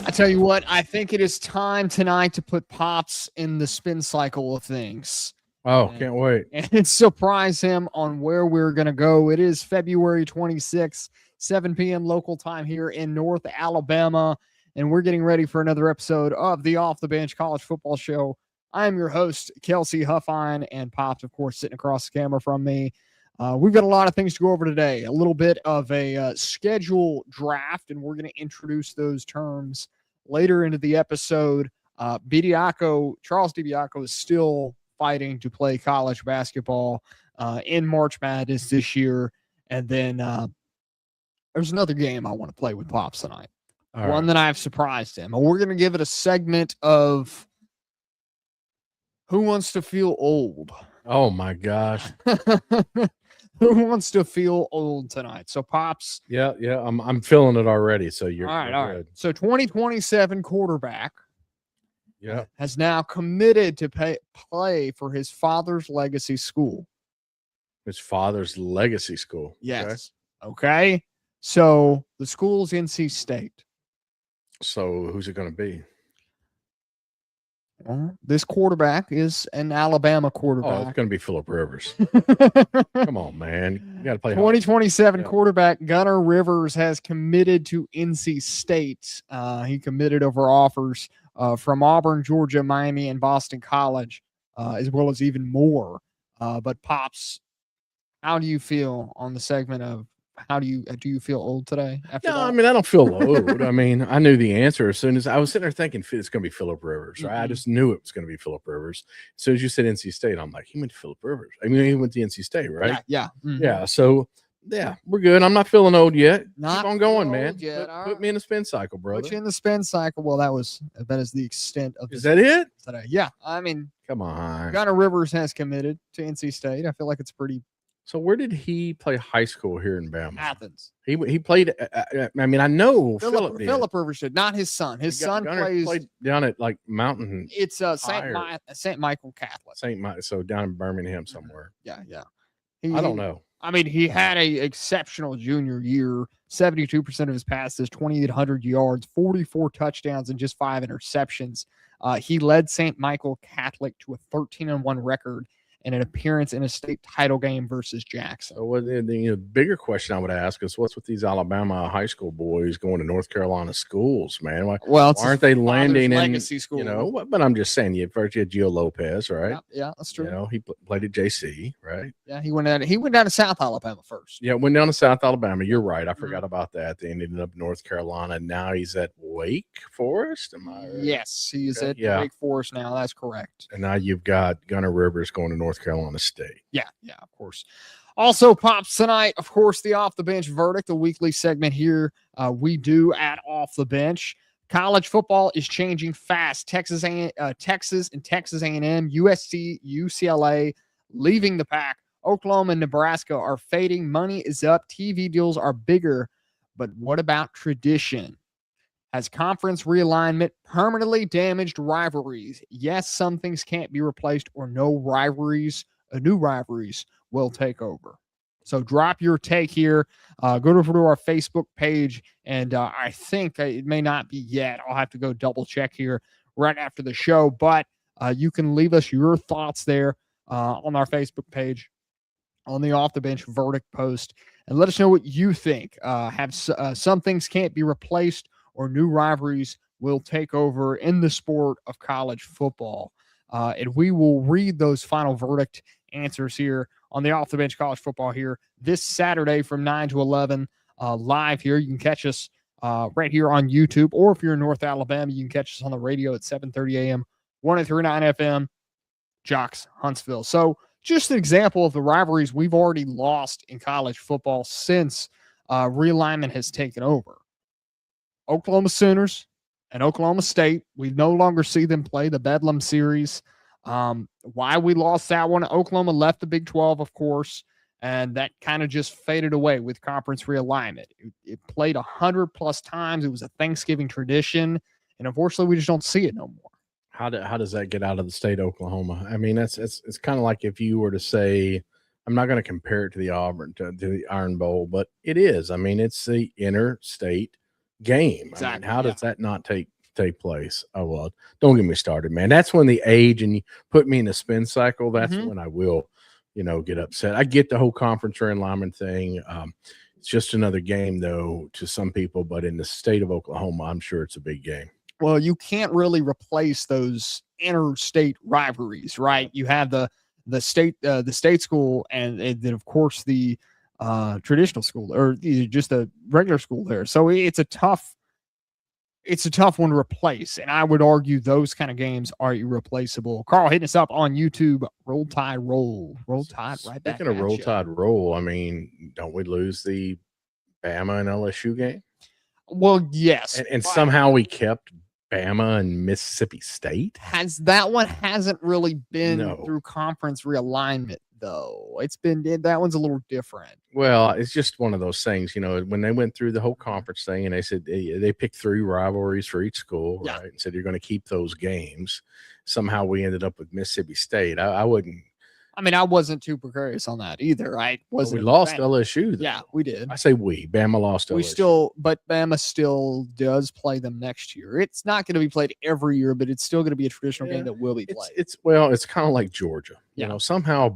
I tell you what, I think it is time tonight to put Pops in the spin cycle of things. Oh, can't wait. And surprise him on where we're going to go. It is February 26th, 7 p.m. local time here in North Alabama. And we're getting ready for another episode of the Off the Bench College Football Show. I am your host, Kelsey Huffine, and Pops, of course, sitting across the camera from me. We've got a lot of things to go over today. A little bit of a schedule draft, and we're going to introduce those terms later into the episode. Charles Bediako is still fighting to play college basketball in March Madness this year. And then there's another game I want to play with Pops tonight. One that I've surprised him. And we're going to give it a segment of Who Wants to Feel Old? Oh, my gosh. Who wants to feel old tonight? So, Pops. Yeah, I'm feeling it already. So you're all right. Good. So 2027 quarterback has now committed to play for his father's legacy school. His father's legacy school. Yes. Okay. So the school's NC State. So who's it going to be? This quarterback is an Alabama quarterback. Oh, it's going to be Phillip Rivers. Come on, man. You got to play 2027 quarterback Gunnar Rivers has committed to NC State. He committed over offers from Auburn, Georgia, Miami, and Boston College, as well as even more. But Pops, how do you feel on the segment of do you feel old today? I mean, I don't feel old. I mean, I knew the answer as soon as I was sitting there thinking it's going to be Phillip Rivers. Right? I just knew it was going to be Phillip Rivers. As soon as you said NC State, I'm like, he went to Phillip Rivers. I mean, he went to NC State, right? Yeah. Yeah. So, yeah, we're good. I'm not feeling old yet. Not Keep on going, man. Put me in the spin cycle, brother. Put you in the spin cycle. Well, that is the extent of Is that it? Today. Yeah. I mean, come on. Gunnar Rivers has committed to NC State. I feel like it's pretty. So where did he play high school here in Bama? Athens. He played. I mean, I know Phillip Rivers did, not his son. His son played down at like Mountain. It's St. Michael Catholic. So down in Birmingham somewhere. Yeah. I don't know. I mean, he had a exceptional junior year. 72% of his passes, 2,800 yards, 44 touchdowns, and just 5 interceptions. He led St. Michael Catholic to a 13-1 record and an appearance in a state title game versus Jackson. So the bigger question I would ask is, what's with these Alabama high school boys going to North Carolina schools, man? Why aren't they landing in legacy school? But I'm just saying, first you had Gio Lopez, right? Yeah, that's true. He played at JC, right? Yeah, he went down to South Alabama first. Yeah, went down to South Alabama. You're right. I forgot about that. They ended up North Carolina. Now he's at Wake Forest. Am I right? Yes, he is at Wake Forest now. That's correct. And now you've got Gunnar Rivers going to North Carolina State. Yeah, of course. Also, Pops, tonight, of course, the Off the Bench Verdict, a weekly segment here we do at Off the Bench. College football is changing fast. Texas and Texas A&M, USC, UCLA leaving the pack. Oklahoma and Nebraska are fading. Money is up. TV deals are bigger. But what about tradition? Has conference realignment permanently damaged rivalries? Yes, some things can't be replaced, or new rivalries will take over. So drop your take here. Go to our Facebook page, and I think it may not be yet. I'll have to go double check here right after the show, but you can leave us your thoughts there on our Facebook page on the Off the Bench Verdict post, and let us know what you think. Have some things can't be replaced, or new rivalries will take over in the sport of college football. And we will read those final verdict answers here on the Off the Bench College Football here this Saturday from 9 to 11 live here. You can catch us right here on YouTube, or if you're in North Alabama, you can catch us on the radio at 7:30 a.m., 103.9 FM, Jocks, Huntsville. So just an example of the rivalries we've already lost in college football since realignment has taken over. Oklahoma Sooners and Oklahoma State, we no longer see them play the Bedlam series. Why we lost that one? Oklahoma left the Big 12, of course, and that kind of just faded away with conference realignment. It played 100+ times. It was a Thanksgiving tradition, and unfortunately, we just don't see it no more. How does that get out of the state of Oklahoma? I mean, it's kind of like if you were to say, I'm not going to compare it to the Auburn to the Iron Bowl, but it is. I mean, it's the interstate game. Exactly. I mean, how does that not take take place. Oh, well, don't get me started, man. That's when the age and you put me in a spin cycle. That's when I will, get upset. I get the whole conference realignment thing. It's just another game, though, to some people. But in the state of Oklahoma, I'm sure it's a big game. Well, you can't really replace those interstate rivalries, right? You have the state school, and then of course the traditional school, or just a regular school there. So it's a tough one to replace, and I would argue those kind of games are irreplaceable. Carl, hitting us up on YouTube. Roll Tide, roll Tide, right back. Speaking of Roll Tide, roll. I mean, don't we lose the Bama and LSU game? Well, yes, and somehow we kept Bama and Mississippi State. That one hasn't really been through conference realignment, though. It's been, that one's a little different. Well, it's just one of those things, when they went through the whole conference thing and they said they picked 3 rivalries for each school, right? And said you're going to keep those games. Somehow we ended up with Mississippi State. I wouldn't. I mean, I wasn't too precarious on that either. We lost LSU, though. Yeah, we did. I say Bama lost LSU. But Bama still does play them next year. It's not going to be played every year, but it's still going to be a traditional game that will be played. It's kind of like Georgia. Somehow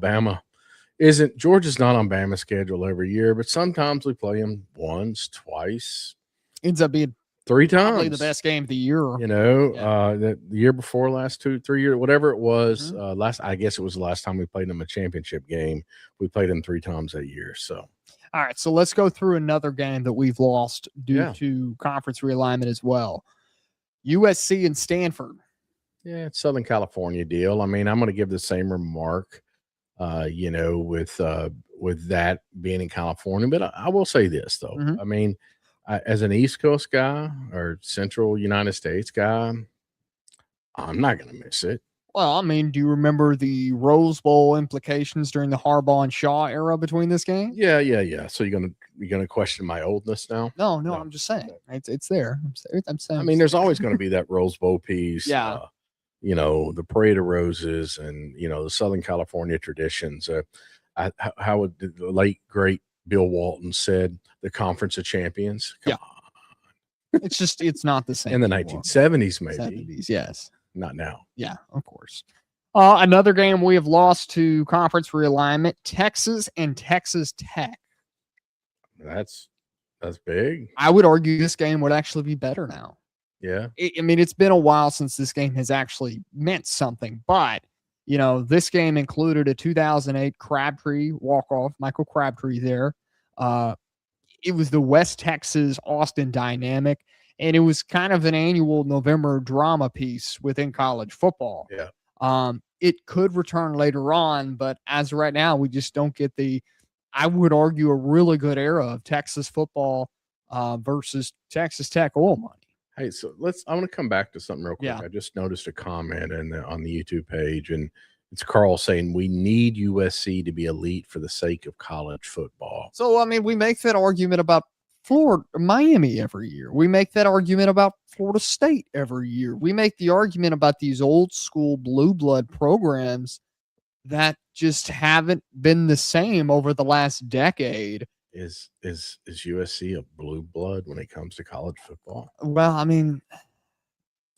Georgia's not on Bama's schedule every year, but sometimes we play them once, twice. Ends up being 3 times. Probably the best game of the year. The year before, last 2-3 years, whatever it was, I guess it was the last time we played them a championship game. We played them 3 times that year. So, all right. So let's go through another game that we've lost due to conference realignment as well. USC and Stanford. Yeah, it's Southern California deal. I mean, I'm going to give the same remark, with that being in California. But I will say this, though. I mean, as an East Coast guy or Central United States guy, I'm not going to miss it. Well, I mean, do you remember the Rose Bowl implications during the Harbaugh and Shaw era between this game? Yeah. So you're gonna question my oldness now? No. I'm just saying it's there. I'm saying. I mean, there's always going to be that Rose Bowl piece. Yeah. The Parade of Roses and the Southern California traditions. How would the late great Bill Walton said, the Conference of Champions. Come on. It's not the same. In the 1970s, maybe. 70s, yes. Not now. Yeah, of course. Another game we have lost to conference realignment, Texas and Texas Tech. That's big. I would argue this game would actually be better now. Yeah. It's been a while since this game has actually meant something, but this game included a 2008 Crabtree walk-off, Michael Crabtree there. It was the West Texas Austin dynamic, and it was kind of an annual November drama piece within college football. Yeah. It could return later on, but as of right now, we just don't get I would argue, a really good era of Texas football versus Texas Tech oil money. Hey, so I want to come back to something real quick. Yeah. I just noticed a comment on the YouTube page, and it's Carl saying we need USC to be elite for the sake of college football. So, I mean, we make that argument about Florida, Miami every year. We make that argument about Florida State every year. We make the argument about these old school blue blood programs that just haven't been the same over the last decade. Is USC a blue blood when it comes to college football? Well, I mean,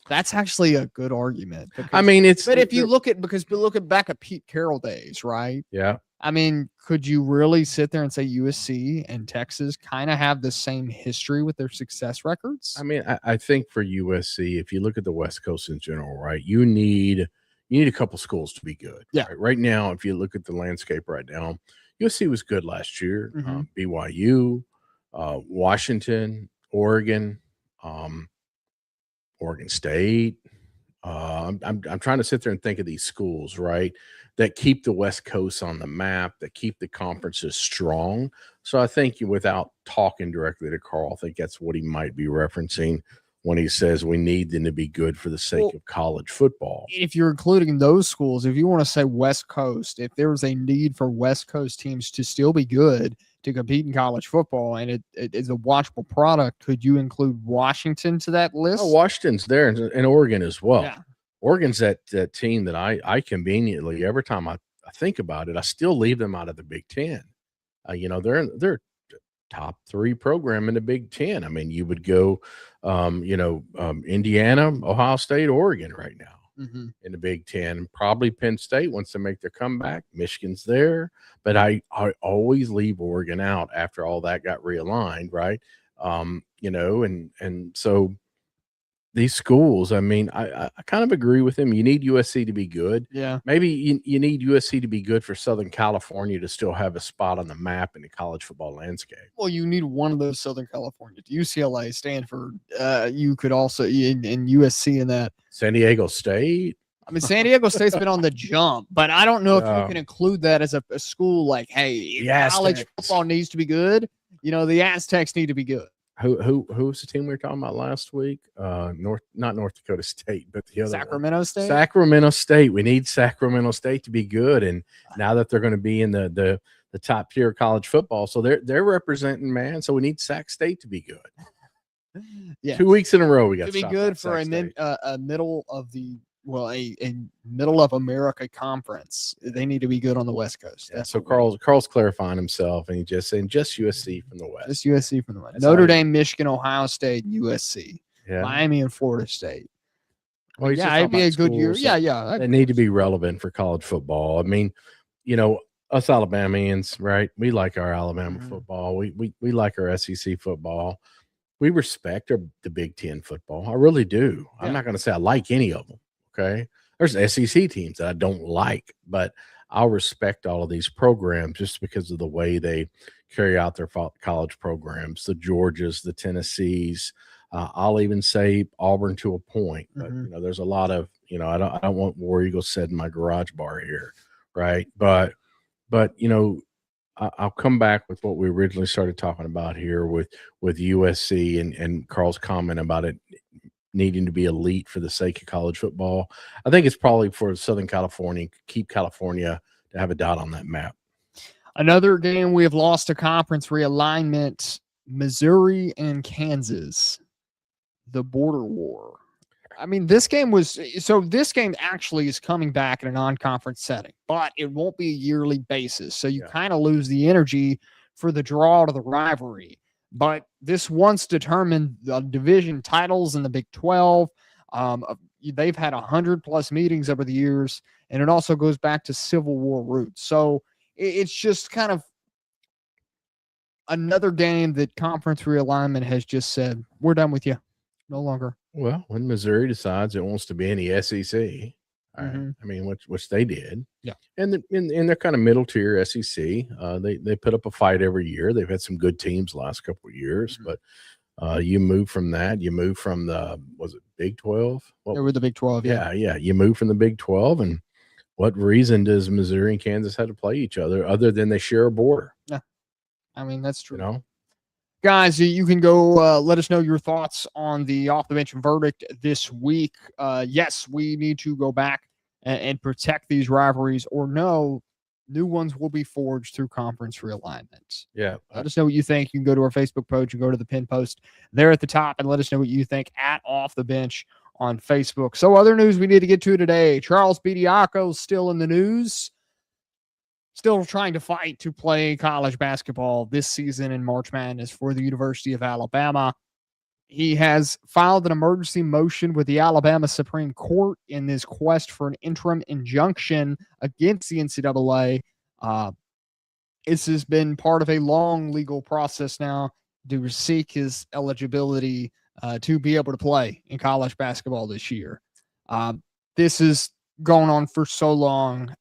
that's actually a good argument. I mean, if you look back at Pete Carroll days, right? Yeah. I mean, could you really sit there and say USC and Texas kind of have the same history with their success records? I mean, I think for USC, if you look at the West Coast in general, right, you need a couple schools to be good. Yeah. Right now, if you look at the landscape right now, USC was good last year. BYU, Washington, Oregon, Oregon State. I'm trying to sit there and think of these schools, right, that keep the West Coast on the map, that keep the conferences strong. So I think without talking directly to Carl, I think that's what he might be referencing when he says we need them to be good for the sake of college football. If you're including those schools, if you want to say West Coast, if there was a need for West Coast teams to still be good to compete in college football and it is a watchable product, could you include Washington to that list? Oh, Washington's there, and Oregon as well. Yeah. Oregon's that team that I conveniently, every time I think about it, I still leave them out of the Big Ten. They're top 3 program in the Big Ten. I mean, you would go, Indiana, Ohio State, Oregon right now in the Big Ten. Probably Penn State once they make their comeback. Michigan's there, but I always leave Oregon out after all that got realigned, right? And so these schools, I mean, I kind of agree with him. You need USC to be good. Yeah. Maybe you need USC to be good for Southern California to still have a spot on the map in the college football landscape. Well, you need one of those Southern California. UCLA, Stanford, you could also in USC in that. San Diego State. I mean, San Diego State's been on the jump, but I don't know if you can include that as a school like, hey, college football needs to be good. The Aztecs need to be good. Who was the team we were talking about last week? Not North Dakota State, but the other Sacramento State. Sacramento State. We need Sacramento State to be good, and now that they're going to be in the top tier of college football, so they're representing, man. So we need Sac State to be good. Yeah, 2 weeks in a row we got to be good for a middle of the a middle of America conference. They need to be good on the West Coast. Yeah, so Carl's clarifying himself, and he's just saying just USC from the West. Just USC from the West. Notre Dame, Michigan, Ohio State, USC, yeah. Miami, and Florida State. Well, yeah, it'd be a good year. Yeah. They need to be relevant for college football. I mean, us Alabamians, right? We like our Alabama football. We like our SEC football. We respect the Big Ten football. I really do. Yeah. I'm not going to say I like any of them. Okay. There's SEC teams that I don't like, but I'll respect all of these programs just because of the way they carry out their college programs, the Georgias, the Tennessees. I'll even say Auburn to a point, but there's a lot of, I don't want War Eagles said in my garage bar here. Right. But I'll come back with what we originally started talking about here with USC and Carl's comment about it needing to be elite for the sake of college football. I think it's probably for Southern California, keep California to have a dot on that map. Another game we have lost to conference realignment, Missouri and Kansas, the border war. I mean, this game actually is coming back in a non-conference setting, but it won't be a yearly basis. So you kind of lose the energy for the draw to the rivalry. But this once determined the division titles in the Big 12. They've had 100+ meetings over the years, and it also goes back to Civil War roots. So it's just kind of another game that conference realignment has just said, we're done with you. No longer. Well, when Missouri decides it wants to be in the SEC, I mean, which they did. Yeah. And they're kind of middle tier SEC. They put up a fight every year. They've had some good teams the last couple of years, but you move from that. You move from was it Big 12? They were the Big 12. Yeah. You move from the Big 12. And what reason does Missouri and Kansas have to play each other other than they share a border? Yeah. I mean, that's true. Guys, you can go let us know your thoughts on the off-the-bench verdict this week. Yes, we need to go back and protect these rivalries, or no, new ones will be forged through conference realignment. Yeah. Let us know what you think. You can go to our Facebook page and go to the pin post there at the top and let us know what you think at Off the Bench on Facebook. So other news we need to get to today. Charles Bediako still in the news. Still trying to fight to play college basketball this season in March Madness for the University of Alabama. He has filed an emergency motion with the Alabama Supreme Court in this quest for an interim injunction against the NCAA. This has been part of a long legal process now to seek his eligibility to be able to play in college basketball this year. This is going on for so long.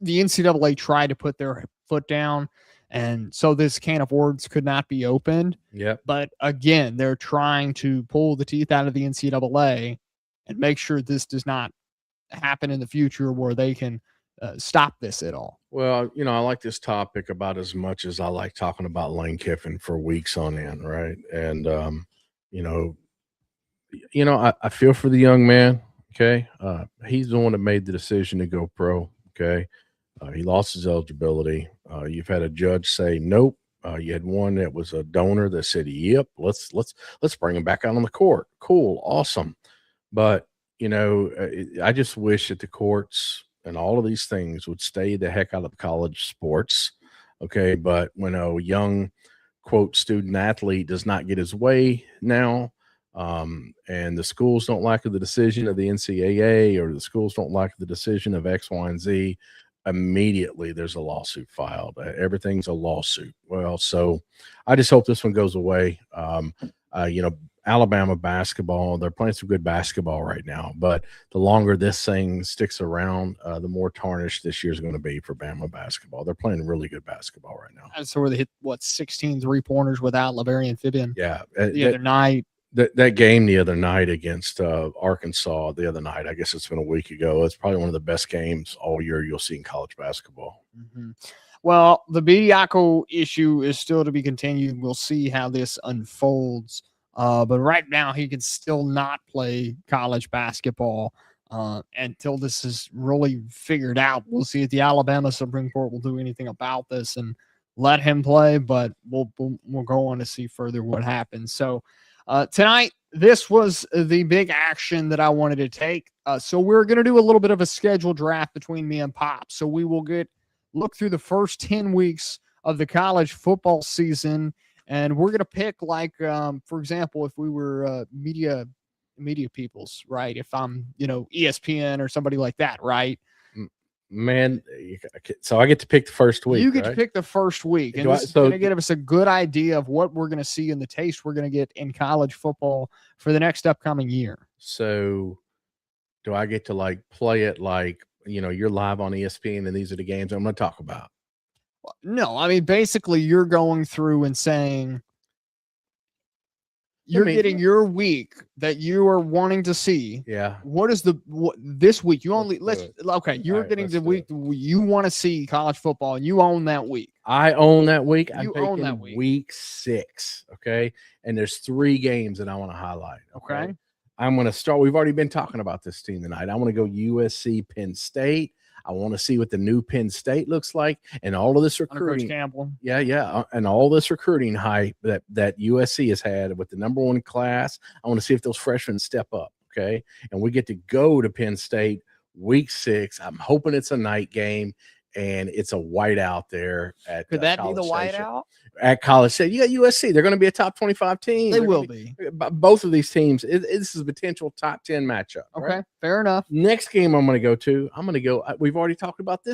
The NCAA tried to put their foot down, and so this can of worms could not be opened. Yeah. But again, they're trying to pull the teeth out of the NCAA and make sure this does not happen in the future where they can stop this at all. Well, I like this topic about as much as I like talking about Lane Kiffin for weeks on end, right? And I feel for the young man. Okay. He's the one that made the decision to go pro. Okay. He lost his eligibility. You've had a judge say, nope. You had one that was a donor that said, yep, let's bring him back out on the court. Cool. Awesome. But, I just wish that the courts and all of these things would stay the heck out of college sports. Okay. But when a young quote student athlete does not get his way now, and the schools don't like the decision of the NCAA, or the schools don't like the decision of X, Y, and Z, immediately there's a lawsuit filed. Everything's a lawsuit. Well, so I just hope this one goes away. Alabama basketball, they're playing some good basketball right now, but the longer this thing sticks around, the more tarnished this year's going to be for Bama basketball. They're playing really good basketball right now. And so where they hit 16 3-pointers without LeVarian Fibian. Yeah, the other night. That game the other night against Arkansas, the other night, I guess it's been a week ago. It's probably one of the best games all year you'll see in college basketball. Mm-hmm. Well, the Bediako issue is still to be continued. We'll see how this unfolds. But right now, he can still not play college basketball until this is really figured out. We'll see if the Alabama Supreme Court will do anything about this and let him play, but we'll go on to see further what happens. So tonight, this was the big action that I wanted to take. So we're going to do a little bit of a schedule draft between me and Pop. So we will look through the first 10 weeks of the college football season. And we're going to pick, like, for example, if we were media peoples, right? If I'm, ESPN or somebody like that, right? Man, so I get to pick the first week. You get to pick the first week. And this is going to give us a good idea of what we're going to see and the taste we're going to get in college football for the next upcoming year. So do I get to, like, play it like, you're live on ESPN and these are the games I'm going to talk about? No, I mean, basically you're going through and saying you're getting your week that you are wanting to see. Yeah. What is this week? You only you're getting the week you want to see college football and you own that week. I own that week. You own that week. Week 6. Okay. And there's 3 games that I want to highlight. Okay. I'm going to start. We've already been talking about this team tonight. I want to go USC Penn State. I want to see what the new Penn State looks like, and all of this recruiting. Coach Campbell. Yeah, and all this recruiting hype that USC has had with the number 1 class. I want to see if those freshmen step up. Okay, and we get to go to Penn State week 6. I'm hoping it's a night game, and it's a whiteout there at. Could that be the whiteout? At College Station? You got USC. They're going to be a top 25 team. They will be. Both of these teams. This is a potential top 10 matchup. Okay, right? Fair enough. Next game I'm going to go. We've already talked about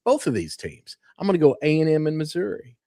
both of these teams. I'm going to go A&M and Missouri.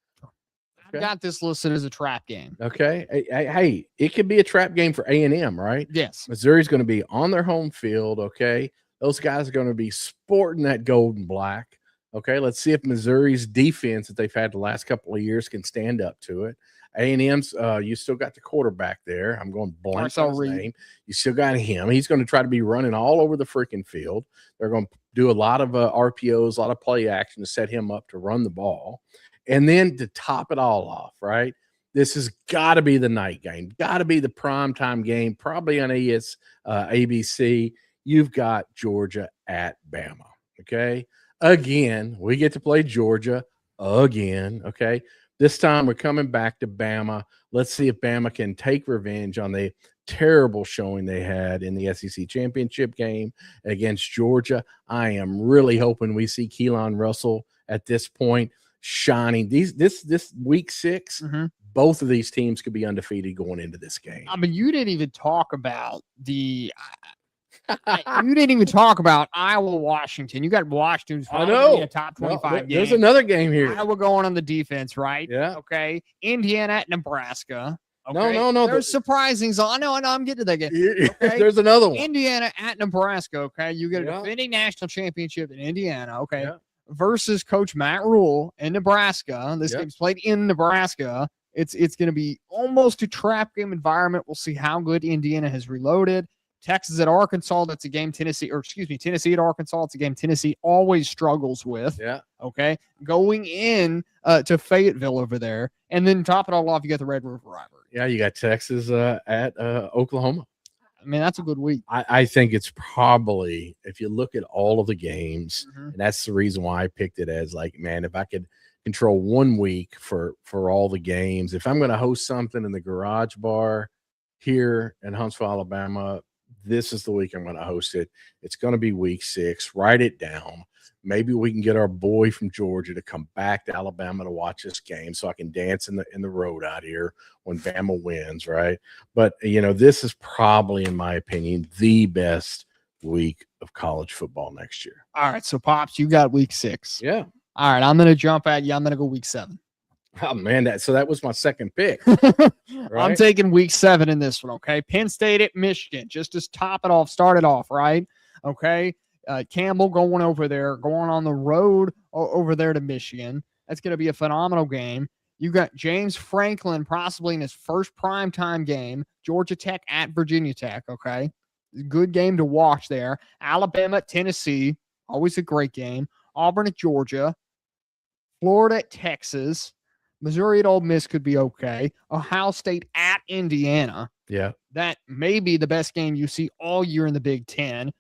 I've got this listed as a trap game. Okay. Hey, it could be a trap game for A&M, right? Yes. Missouri's going to be on their home field. Okay. Those guys are going to be sporting that gold and black. Okay, let's see if Missouri's defense that they've had the last couple of years can stand up to it. A&M's, you still got the quarterback there. I'm going blank on his name. You still got him. He's going to try to be running all over the freaking field. They're going to do a lot of RPOs, a lot of play action to set him up to run the ball. And then to top it all off, right, this has got to be the night game, got to be the primetime game, probably on ABC. You've got Georgia at Bama, okay? Again, we get to play Georgia again, okay? This time we're coming back to Bama. Let's see if Bama can take revenge on the terrible showing they had in the SEC championship game against Georgia. I am really hoping we see Keelan Russell at this point shining. This week 6, both of these teams could be undefeated going into this game. I mean, you didn't even talk about you didn't even talk about Iowa, Washington. You got Washington's probably a top 25 game. There's another game here. Iowa going on the defense, right? Yeah. Okay. Indiana at Nebraska. Okay. No. There's surprisings. I know. I'm getting to that game. Okay. There's another one. Indiana at Nebraska. Okay. You get a defending national championship in Indiana. Okay. Yeah. Versus Coach Matt Rule in Nebraska. This game's played in Nebraska. It's going to be almost a trap game environment. We'll see how good Indiana has reloaded. Texas at Arkansas, that's a game Tennessee at Arkansas, it's a game Tennessee always struggles with. Yeah. Okay. Going in to Fayetteville over there. And then top it all off, you got the Red River Rivalry. Yeah, you got Texas at Oklahoma. I mean, that's a good week. I think it's probably, if you look at all of the games, and that's the reason why I picked it as, like, man, if I could control 1 week for all the games, if I'm going to host something in the Garage Bar here in Huntsville, Alabama, this is the week I'm going to host it. It's going to be week 6. Write it down. maybe we can get our boy from Georgia to come back to Alabama to watch this game so I can dance in the road out here when Bama wins, right? But, this is probably, in my opinion, the best week of college football next year. All right, so Pops, you got week 6. Yeah. All right, I'm going to jump at you. I'm going to go week 7. Oh, man, that was my second pick. Right? I'm taking week 7 in this one, okay? Penn State at Michigan, just to start it off, right? Okay, Campbell going on the road over there to Michigan. That's going to be a phenomenal game. You got James Franklin possibly in his first primetime game, Georgia Tech at Virginia Tech, okay? Good game to watch there. Alabama at Tennessee, always a great game. Auburn at Georgia. Florida at Texas. Missouri at Ole Miss could be okay. Ohio State at Indiana. Yeah. That may be the best game you see all year in the Big Ten.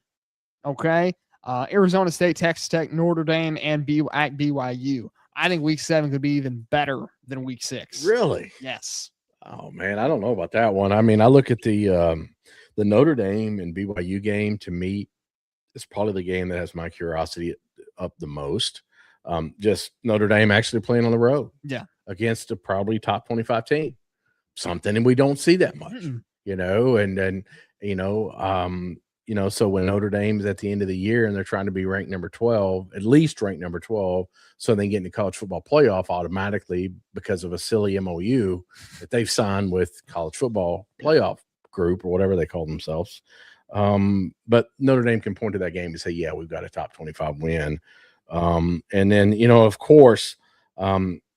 Okay. Arizona State, Texas Tech, Notre Dame, and at BYU. I think week 7 could be even better than week 6. Really? Yes. Oh, man, I don't know about that one. I mean, I look at the Notre Dame and BYU game. To me, it's probably the game that has my curiosity up the most. Just Notre Dame actually playing on the road. Yeah. Against a probably top 25 team, something, and we don't see that much, so when Notre Dame's at the end of the year and they're trying to be ranked number 12, at least ranked number 12, so they get into college football playoff automatically because of a silly MOU that they've signed with college football playoff group or whatever they call themselves. But Notre Dame can point to that game and say, yeah, we've got a top 25 win. And then, of course,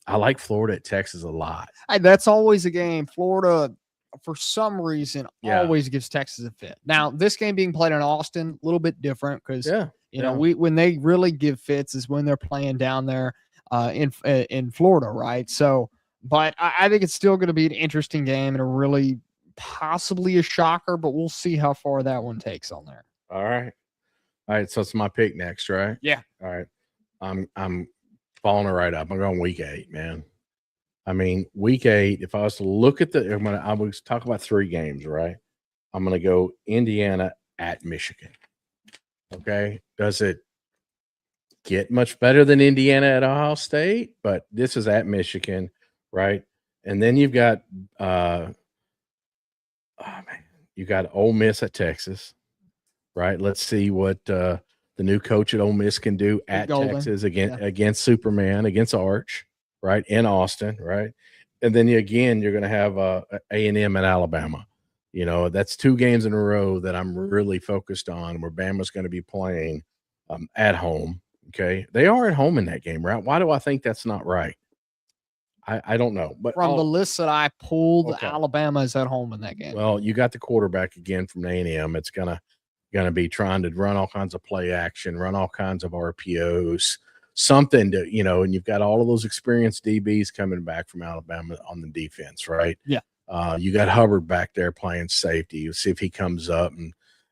I like Florida at Texas a lot. That's always a game. Florida, for some reason, always gives Texas a fit. Now, this game being played in Austin, a little bit different because, when they really give fits is when they're playing down there in Florida, right? So, but I think it's still going to be an interesting game and a really possibly a shocker, but we'll see how far that one takes on there. All right. So it's my pick next, right? Yeah. All right. I'm following it right up. I'm going week 8, man. I mean, week 8, if I was to look at I was talk about 3 games, right? I'm going to go Indiana at Michigan. Okay. Does it get much better than Indiana at Ohio State? But this is at Michigan, right? And then you've got, you got Ole Miss at Texas, right? Let's see what the new coach at Ole Miss can do at Texas against Superman, against Arch, right, in Austin, right? And then you're going to have A&M at Alabama. That's 2 games in a row that I'm really focused on where Bama's going to be playing at home, okay? They are at home in that game, right? Why do I think that's not right? I don't know. But from the list that I pulled, Alabama is at home in that game. Well, you got the quarterback again from A&M. It's going to be trying to run all kinds of play action, run all kinds of RPOs, something to, and you've got all of those experienced DBs coming back from Alabama on the defense, right? Yeah. You got Hubbard back there playing safety. You see if he comes up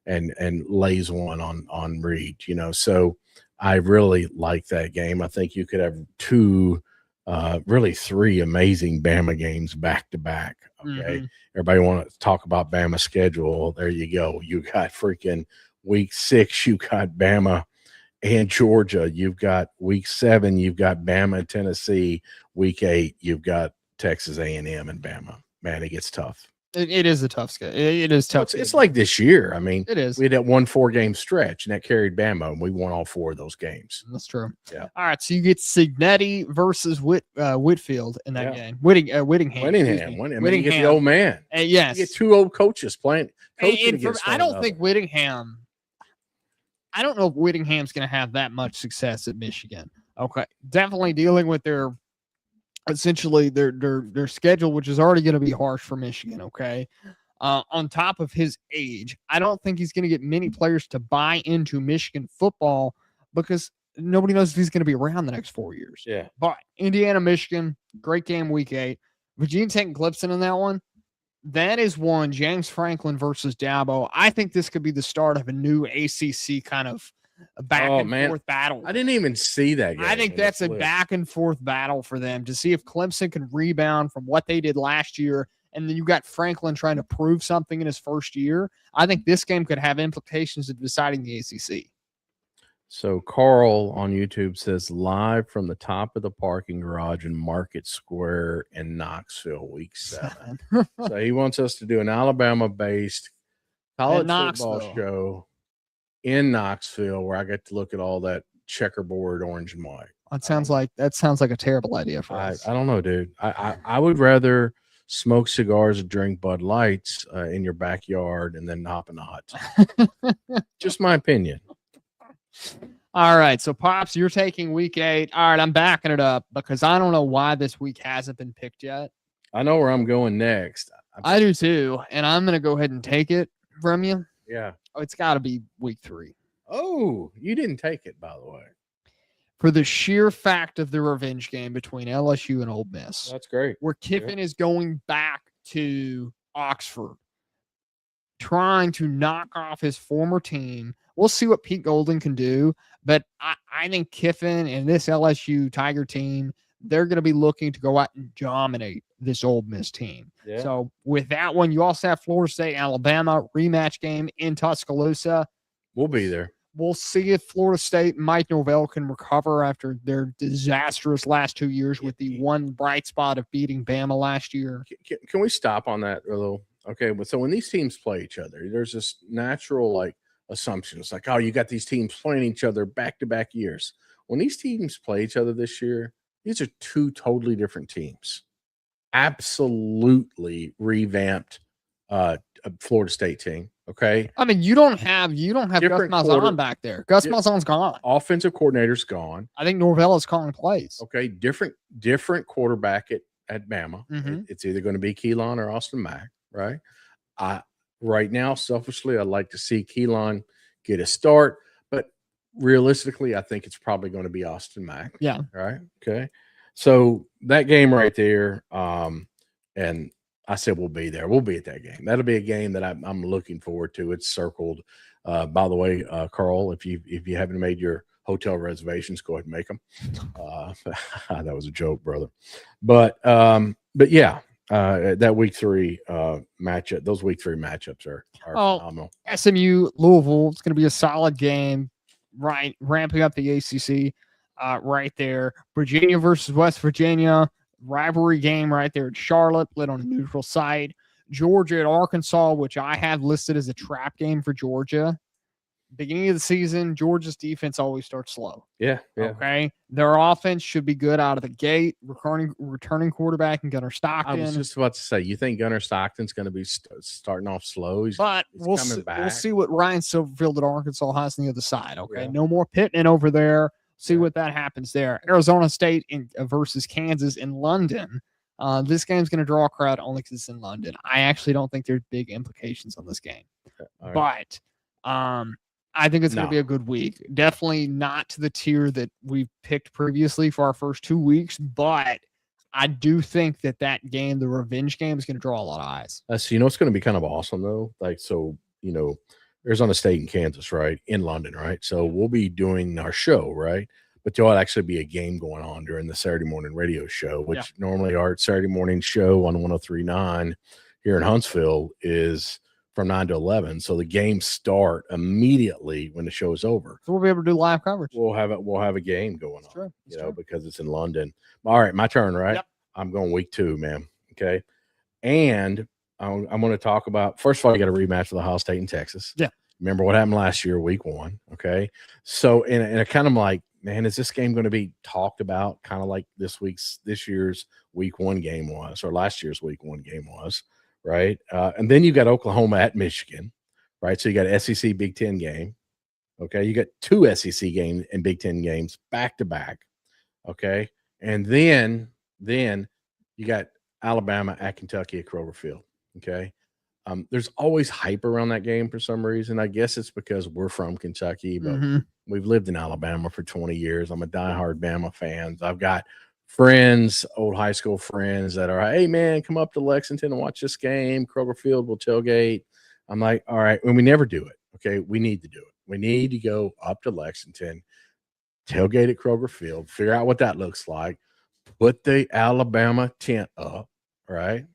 and lays one on Reed, So I really like that game. I think you could have 2, really 3 amazing Bama games back to back. Okay. Mm-hmm. Everybody want to talk about Bama's schedule. There you go. You got freaking week 6. You got Bama and Georgia. You've got week 7. You've got Bama and Tennessee. Week 8. You've got Texas A&M and Bama. Man, it gets tough. It is a tough schedule. It is tough. It's like this year. I mean, it is. We had that 1 4-game stretch, and that carried Bama, and we won all 4 of those games. That's true. Yeah. All right, so you get Signetti versus Whitfield in that game. Whittingham. Whittingham. You get the old man. Yes. You get 2 old coaches playing. I don't think Whittingham. I don't know if Whittingham's going to have that much success at Michigan. Okay, definitely dealing with their schedule, which is already going to be harsh for Michigan. Okay. On top of his age, I don't think he's going to get many players to buy into Michigan football because nobody knows if he's going to be around the next 4 years. Yeah. But Indiana, Michigan, great game week 8. Virginia Tech and Clemson in that one. That is one. James Franklin versus Dabo. I think this could be the start of a new ACC kind of back and forth battle. I didn't even see that game. I think that's a back and forth battle for them to see if Clemson can rebound from what they did last year. And then you got Franklin trying to prove something in his first year. I think this game could have implications of deciding the ACC. So Carl on YouTube says live from the top of the parking garage in Market Square in Knoxville, week 7. So he wants us to do an Alabama-based college football show in Knoxville where I get to look at all that checkerboard orange and white. That sounds like a terrible idea for us. I don't know, dude. I would rather smoke cigars and drink Bud Lights in your backyard and then hop in the hot tub. Just my opinion. All right, so Pops, you're taking week 8. All right, I'm backing it up because I don't know why this week hasn't been picked yet. I know where I'm going next. I do too, and I'm going to go ahead and take it from you. Yeah. Oh, it's got to be week 3. Oh, you didn't take it, by the way. For the sheer fact of the revenge game between LSU and Ole Miss. That's great. Where Kiffin is going back to Oxford, trying to knock off his former team. We'll see what Pete Golden can do, but I think Kiffin and this LSU Tiger team, they're going to be looking to go out and dominate this Ole Miss team. Yeah. So with that one, you also have Florida State, Alabama rematch game in Tuscaloosa. We'll be there. We'll see if Florida State, Mike Norvell can recover after their disastrous last 2 years with the one bright spot of beating Bama last year. Can we stop on that a little? Okay, so when these teams play each other, there's this natural assumption. It's like, oh, you got these teams playing each other back-to-back years. When these teams play each other this year, these are 2 totally different teams. Absolutely revamped Florida State team. Okay. I mean, you don't have Gus Malzahn back there. Gus Malzahn's gone. Offensive coordinator's gone. I think Norvell is calling plays. Okay. Different quarterback at Bama. Mm-hmm. It's either going to be Keelan or Austin Mack, right? Right now, selfishly, I'd like to see Keelan get a start, but realistically, I think it's probably going to be Austin Mack. Yeah. Right. Okay. So that game right there, and I said we'll be there. We'll be at that game. That'll be a game that I'm looking forward to. It's circled. By the way, Carl, if you haven't made your hotel reservations, go ahead and make them. That was a joke, brother. But yeah, that week 3 matchup. Those week 3 matchups are phenomenal. SMU Louisville. It's going to be a solid game. Right, ramping up the ACC. Right there. Virginia versus West Virginia. Rivalry game right there at Charlotte, played on a neutral site. Georgia at Arkansas, which I have listed as a trap game for Georgia. Beginning of the season, Georgia's defense always starts slow. Yeah. Okay. Their offense should be good out of the gate. Returning quarterback and Gunnar Stockton. I was just about to say, you think Gunnar Stockton's going to be starting off slow? He's coming back. We'll see what Ryan Silverfield at Arkansas has on the other side. Okay. Yeah. No more Pittman over there. See what that happens there. Arizona State versus Kansas in London. This game's going to draw a crowd only because it's in London. I actually don't think there's big implications on this game. Right. But I think it's going to be a good week. Definitely not to the tier that we've picked previously for our first 2 weeks, but I do think that game, the revenge game, is going to draw a lot of eyes. So it's going to be kind of awesome, though. Arizona State and Kansas, right, in London, right? So we'll be doing our show, right? But there'll actually be a game going on during the Saturday morning radio show, which normally our Saturday morning show on 103.9 here in Huntsville is from 9 to 11. So the games start immediately when the show is over. So we'll be able to do live coverage. We'll have a game going on, because it's in London. All right, my turn, right? Yep. I'm going week 2, man. Okay. And I'm going to talk about, first of all, you got a rematch with Ohio State and Texas. Yeah. Remember what happened last year, week 1. Okay. So, and I kind of like, man, is this game going to be talked about kind of like this year's week 1 game was, or last year's week 1 game was, right? And then you got Oklahoma at Michigan, right? So you got SEC Big Ten game. Okay. You got 2 SEC games and Big Ten games back to back. Okay. And then you got Alabama at Kentucky at Kroger Field. Okay. There's always hype around that game for some reason. I guess it's because we're from Kentucky, but we've lived in Alabama for 20 years. I'm a diehard Bama fan. I've got friends, old high school friends that are, hey, man, come up to Lexington and watch this game. Kroger Field will tailgate. I'm like, all right. And we never do it. Okay. We need to do it. We need to go up to Lexington, tailgate at Kroger Field, figure out what that looks like, put the Alabama tent up, right?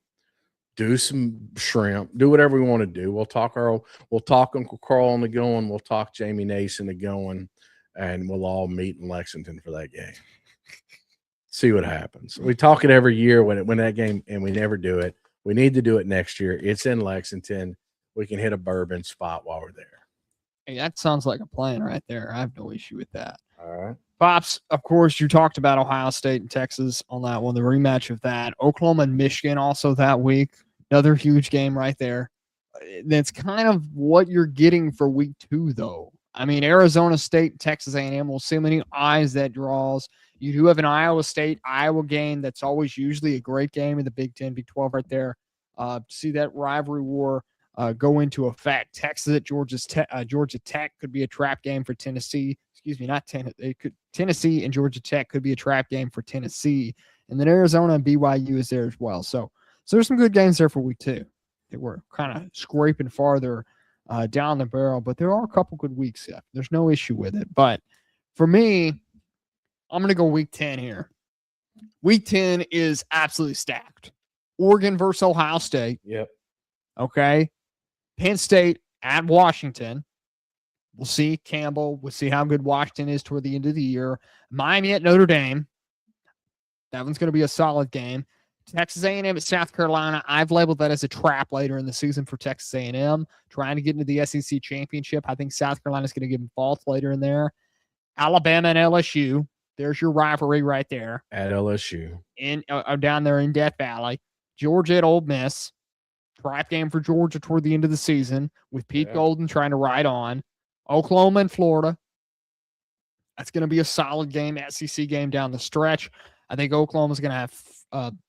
Do some shrimp, do whatever we want to do. We'll talk Uncle Carl on the going. We'll talk Jamie Nason the going. and we'll all meet in Lexington for that game. See what happens. We talk it every year when that game, and we never do it. We need to do it next year. It's in Lexington. We can hit a bourbon spot while we're there. Hey, that sounds like a plan right there. I have no issue with that. All right. Pops, of course, you talked about Ohio State and Texas on that one, the rematch of that. Oklahoma and Michigan also that week. Another huge game right there. That's kind of what you're getting for week 2, though. I mean, Arizona State, Texas A&M, we'll see how many eyes that draws. You do have an Iowa State-Iowa game that's always usually a great game in the Big 10, Big 12 right there. See that rivalry war go into effect. Texas at Georgia Tech could be a trap game for Tennessee. Excuse me, not Tennessee. Tennessee and Georgia Tech could be a trap game for Tennessee. And then Arizona and BYU is there as well. So there's some good games there for week 2. That we're kind of scraping farther down the barrel, but there are a couple good weeks left. There's no issue with it. But for me, I'm going to go week 10 here. Week 10 is absolutely stacked. Oregon versus Ohio State. Yep. Okay. Penn State at Washington. We'll see Campbell. We'll see how good Washington is toward the end of the year. Miami at Notre Dame. That one's going to be a solid game. Texas A&M at South Carolina. I've labeled that as a trap later in the season for Texas A&M, trying to get into the SEC championship. I think South Carolina's going to give them faults later in there. Alabama and LSU. There's your rivalry right there. At LSU. Down there in Death Valley. Georgia at Ole Miss. Trap game for Georgia toward the end of the season with Pete Golden trying to ride on. Oklahoma and Florida. That's going to be a solid game, SEC game down the stretch. I think Oklahoma's going to have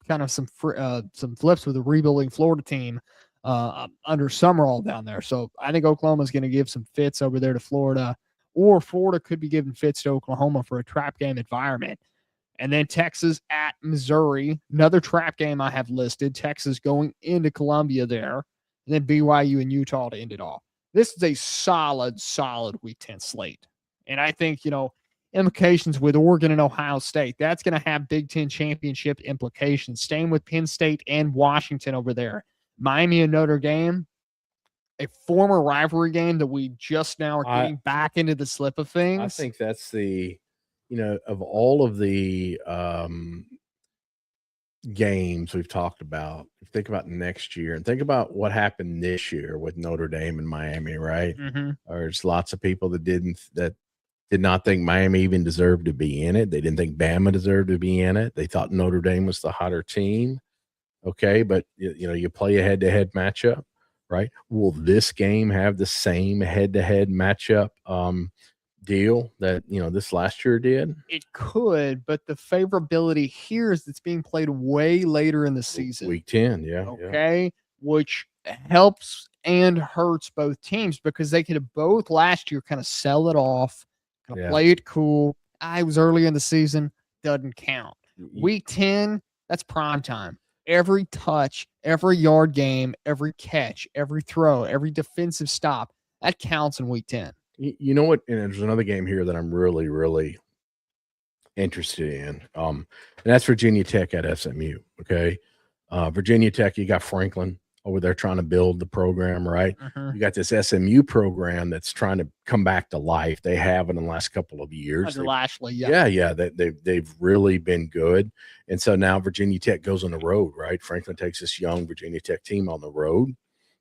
kind of some flips with a rebuilding Florida team under Summerall down there. So I think Oklahoma's going to give some fits over there to Florida, or Florida could be giving fits to Oklahoma for a trap game environment. And then Texas at Missouri, another trap game I have listed. Texas going into Columbia there, and then BYU and Utah to end it off. This is a solid Week 10 slate. And I think, implications with Oregon and Ohio State, that's going to have Big Ten championship implications. Staying with Penn State and Washington over there. Miami and Notre Dame, a former rivalry game that we just now are getting back into the slip of things. I think that's of all of the games we've talked about, think about next year and think about what happened this year with Notre Dame and Miami, right? Mm-hmm. There's lots of people that did not think Miami even deserved to be in it. They didn't think Bama deserved to be in it. They thought Notre Dame was the hotter team. Okay, but you play a head-to-head matchup, right? Will this game have the same head-to-head matchup deal that this last year did? It could, but the favorability here is it's being played way later in the season. Week 10, yeah. Okay, yeah. Which helps and hurts both teams because they could have both last year kind of sell it off, play it cool. I was early in the season, doesn't count. Week 10, that's prime time. Every touch, every yard game, every catch, every throw, every defensive stop, that counts in Week 10. You know what? And there's another game here that I'm really, really interested in. And that's Virginia Tech at SMU. Okay. Virginia Tech, you got Franklin over there trying to build the program, right? Mm-hmm. You got this SMU program that's trying to come back to life. They have in the last couple of years. Under Lashley, yeah. They've really been good. And so now Virginia Tech goes on the road, right? Franklin takes this young Virginia Tech team on the road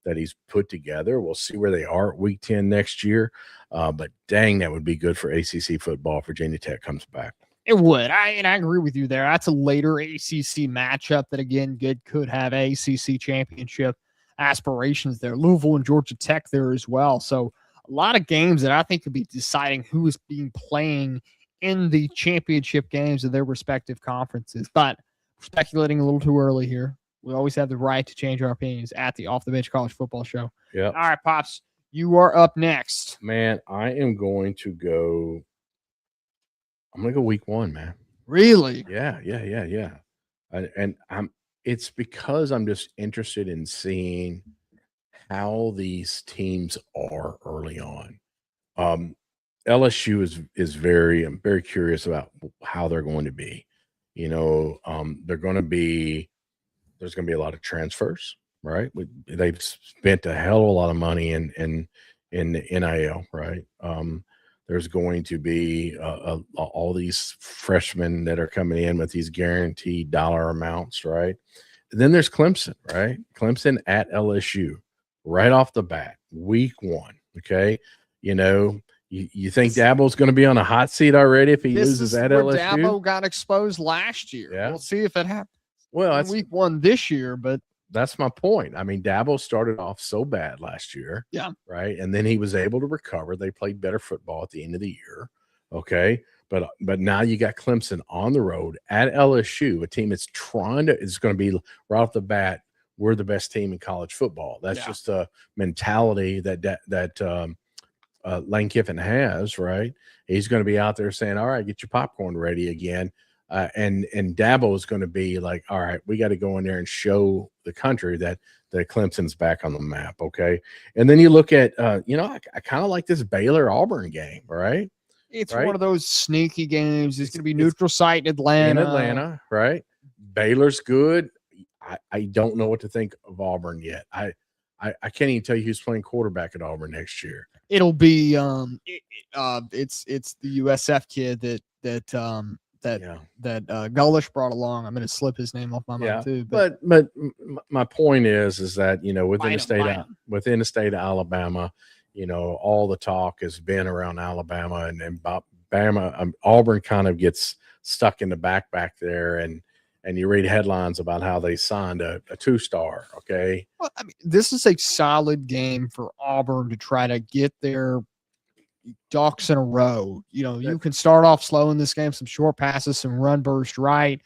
that he's put together. We'll see where they are at Week 10 next year. But dang, that would be good for ACC football if Virginia Tech comes back. It would. I agree with you there. That's a later ACC matchup that, again, could have ACC championship aspirations there. Louisville and Georgia Tech there as well. So a lot of games that I think could be deciding who is being playing in the championship games of their respective conferences. But speculating a little too early here. We always have the right to change our opinions at the Off the Bench College Football Show. Yeah. All right, Pops, you are up next. Man, I am going to go. I'm going to go Week 1, man. Really? Yeah. And it's because I'm just interested in seeing how these teams are early on. LSU is I'm very curious about how they're going to be. There's going to be a lot of transfers, right? They've spent a hell of a lot of money in NIL, right? There's going to be all these freshmen that are coming in with these guaranteed dollar amounts, right? And then there's Clemson, right? Clemson at LSU right off the bat, week 1. Okay. You think Dabo's going to be on a hot seat already if he loses at LSU? Dabo got exposed last year. Yeah. We'll see if it happens. Well, that's week 1 this year, but that's my point. I mean, Dabo started off so bad last year. Yeah. Right. And then he was able to recover. They played better football at the end of the year. Okay. But now you got Clemson on the road at LSU, a team that's it's going to be right off the bat, we're the best team in college football. That's just a mentality that Lane Kiffin has, right? He's going to be out there saying, all right, get your popcorn ready again. And Dabo is going to be like, all right, we got to go in there and show the country that Clemson's back on the map. Okay. And then you look at, I kind of like this Baylor-Auburn game, right? It's one of those sneaky games. It's going to be neutral site in Atlanta. In Atlanta, right? Baylor's good. I don't know what to think of Auburn yet. I can't even tell you who's playing quarterback at Auburn next year. It'll be it's the USF kid that Gullish brought along. I'm going to slip his name off my mind too. But my point is that within the state of Alabama, all the talk has been around Alabama and Bama. Auburn kind of gets stuck in the back there, and you read headlines about how they signed a 2-star. Okay, well, I mean, this is a solid game for Auburn to try to get their ducks in a row. You can start off slow in this game, some short passes, some run burst, right?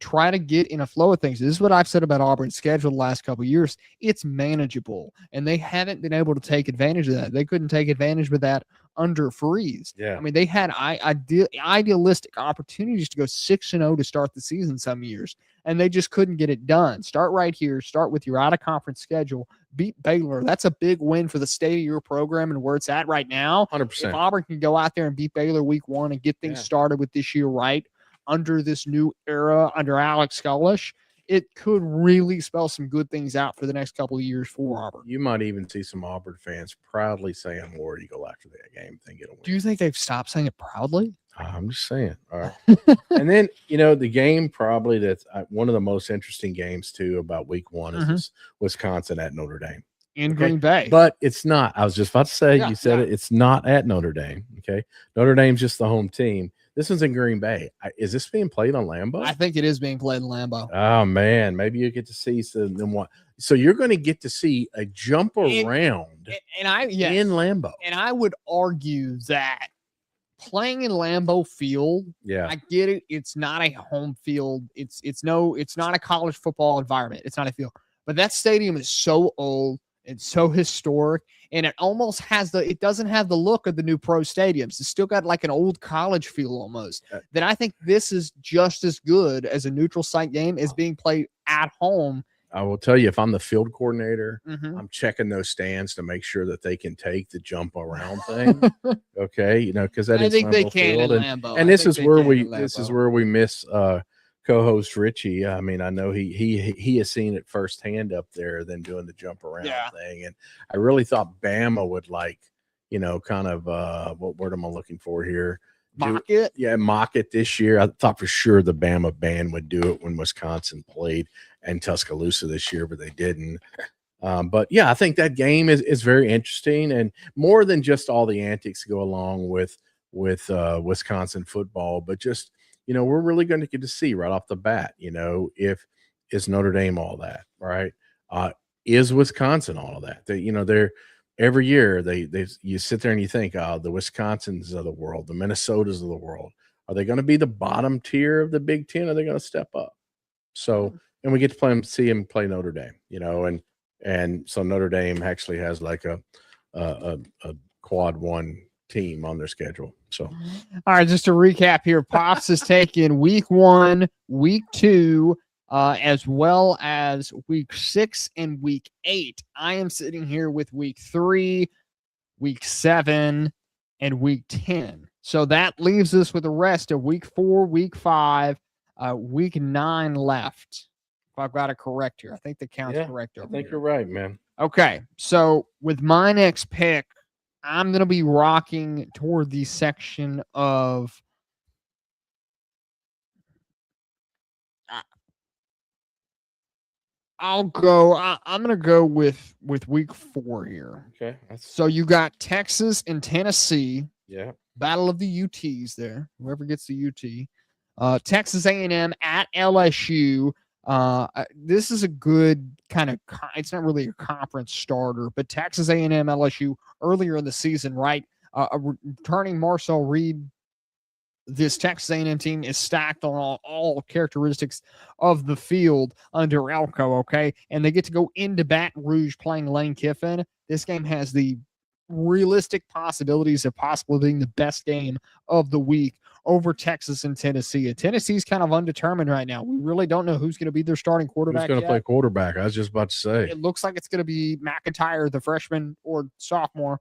Try to get in a flow of things. This is what I've said about Auburn's schedule the last couple of years. It's manageable, and they haven't been able to take advantage of that. They couldn't take advantage of that under Freeze. Yeah. I mean, they had idealistic opportunities to go 6-0 to start the season some years, and they just couldn't get it done. Start right here. Start with your out-of-conference schedule. Beat Baylor. That's a big win for the state of your program and where it's at right now. 100%. If Auburn can go out there and beat Baylor week 1 and get things started with this year right under this new era under Alex Gullish, it could really spell some good things out for the next couple of years for Auburn. You might even see some Auburn fans proudly saying War Eagle after that game if they get a win. Do you think they've stopped saying it proudly? I'm just saying. All right. And then, the game probably that's one of the most interesting games, too, about week 1 is this Wisconsin at Notre Dame. In Green Bay. But it's not. I was just about to say, you said it. It's not at Notre Dame. Okay. Notre Dame's just the home team. This one's in Green Bay. Is this being played on Lambeau? I think it is being played in Lambeau. Oh, man. Maybe you get to see some. So you're going to get to see a jump around in Lambeau. And I would argue that playing in Lambeau Field, I get it. It's not a home field. It's not a college football environment. It's not a field. But that stadium is so old. It's so historic, and it almost it doesn't have the look of the new pro stadiums. It's still got like an old college feel almost. Then I think this is just as good as a neutral site game as being played at home. I will tell you, if I'm the field coordinator, I'm checking those stands to make sure that they can take the jump around thing. Okay, because that is think they can field. in Lambeau. And this is where we miss co-host Richie. I mean, I know he has seen it firsthand up there than doing the jump around thing. And I really thought Bama would kind of what word am I looking for here? Mock it? Yeah, mock it this year. I thought for sure the Bama band would do it when Wisconsin played and Tuscaloosa this year, but they didn't. But yeah, I think that game is very interesting, and more than just all the antics go along with Wisconsin football, but just we're really going to get to see right off the bat, if is Notre Dame all that, right? Is Wisconsin all of that? They're every year you sit there and you think, the Wisconsins of the world, the Minnesotas of the world, are they going to be the bottom tier of the Big Ten? Or are they going to step up? So, and we get to see them play Notre Dame, and so Notre Dame actually has like a quad 1 team on their schedule. So, all right, just to recap here, Pops is taking week 1, week 2, as well as week 6 and week 8. I am sitting here with week 3, week 7, and week 10. So that leaves us with the rest of week 4, week 5, week 9 left. If I've got it correct here, I think the count's correct. I think you're right, man. Okay, so with my next pick, I'm going to be rocking toward the section of I'm going to go with week 4 here. Okay. So you got Texas and Tennessee. Yeah. Battle of the UTs there. Whoever gets the UT. Texas A&M at LSU. This is a good kind of. It's not really a conference starter, but Texas A&M LSU earlier in the season, right? Returning Marcel Reed. This Texas A&M team is stacked on all characteristics of the field under Elko, okay? And they get to go into Baton Rouge playing Lane Kiffin. This game has the realistic possibilities of possibly being the best game of the week over Texas and Tennessee. And Tennessee's kind of undetermined right now. We really don't know who's going to be their starting quarterback. Who's going to play quarterback? I was just about to say. It looks like it's going to be McIntyre, the freshman or sophomore.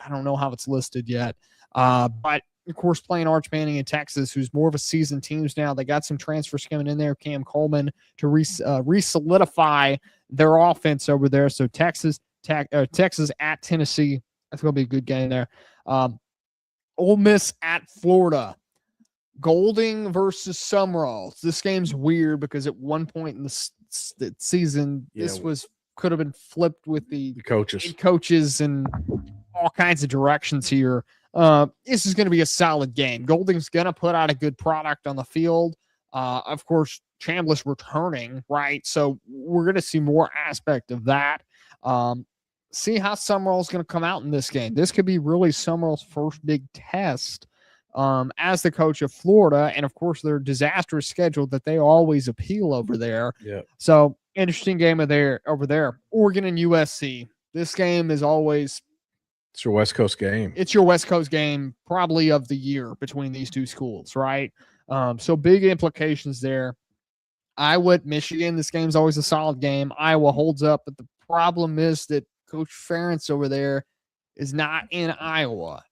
I don't know how it's listed yet. But of course, playing Arch Manning in Texas, who's more of a seasoned teams now. They got some transfers coming in there. Cam Coleman to re-solidify their offense over there. So Texas at Tennessee. That's going to be a good game there. Ole Miss at Florida. Golding versus Summerall. This game's weird because at one point in the season, this could have been flipped with the coaches and all kinds of directions here. This is going to be a solid game. Golding's going to put out a good product on the field. Of course, Chambliss returning, right? So we're going to see more aspect of that. See how Summerall's going to come out in this game. This could be really Summerall's first big test as the coach of Florida. And, of course, their disastrous schedule that they always appeal over there. Yeah. So, interesting game over there. Oregon and USC. This game is always – It's your West Coast game. It's your West Coast game probably of the year between these two schools, right? So, big implications there. Iowa at Michigan. This game's always a solid game. Iowa holds up, but the problem is that Coach Ferentz over there is not in Iowa.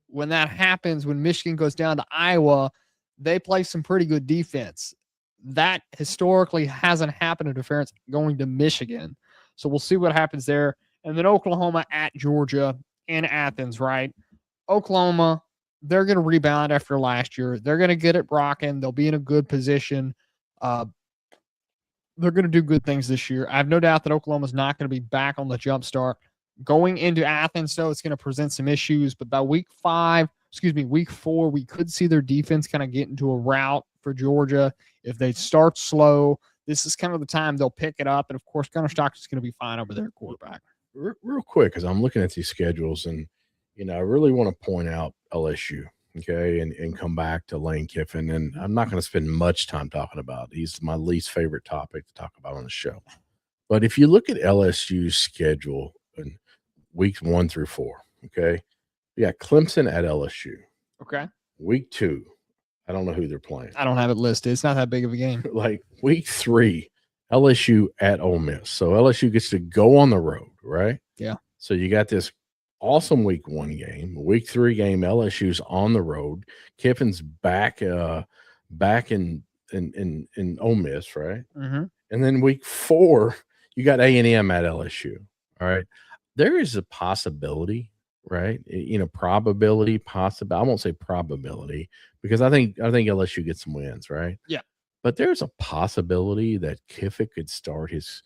When that happens, when Michigan goes down to Iowa, they play some pretty good defense. That historically hasn't happened to Ferentz going to Michigan. So we'll see what happens there. And then Oklahoma at Georgia in Athens, right? Oklahoma, they're going to rebound after last year. They're going to get it rocking. They'll be in a good position. They're going to do good things this year. I have no doubt that Oklahoma's not going to be back on the jump start. Going into Athens, though, it's going to present some issues. But by week 4, we could see their defense kind of get into a rout for Georgia. If they start slow, this is kind of the time they'll pick it up. And, of course, Gunnar Stockton's going to be fine over there, quarterback. Real quick, because I'm looking at these schedules, and, I really want to point out LSU. Okay, and come back to Lane Kiffin. And I'm not going to spend much time talking about it. He's my least favorite topic to talk about on the show. But if you look at LSU's schedule in weeks 1 through 4, okay, you got Clemson at LSU. Okay. Week 2, I don't know who they're playing. I don't have it listed. It's not that big of a game. Like week 3, LSU at Ole Miss. So LSU gets to go on the road, right? Yeah. So you got this awesome week 1 game. Week 3 game, LSU's on the road. Kiffin's back in Ole Miss, right? Mm-hmm. And then week 4, you got A&M at LSU. All right. There is a possibility, right? Probability, possible. I won't say probability because I think LSU gets some wins, right? Yeah. But there's a possibility that Kiffin could start his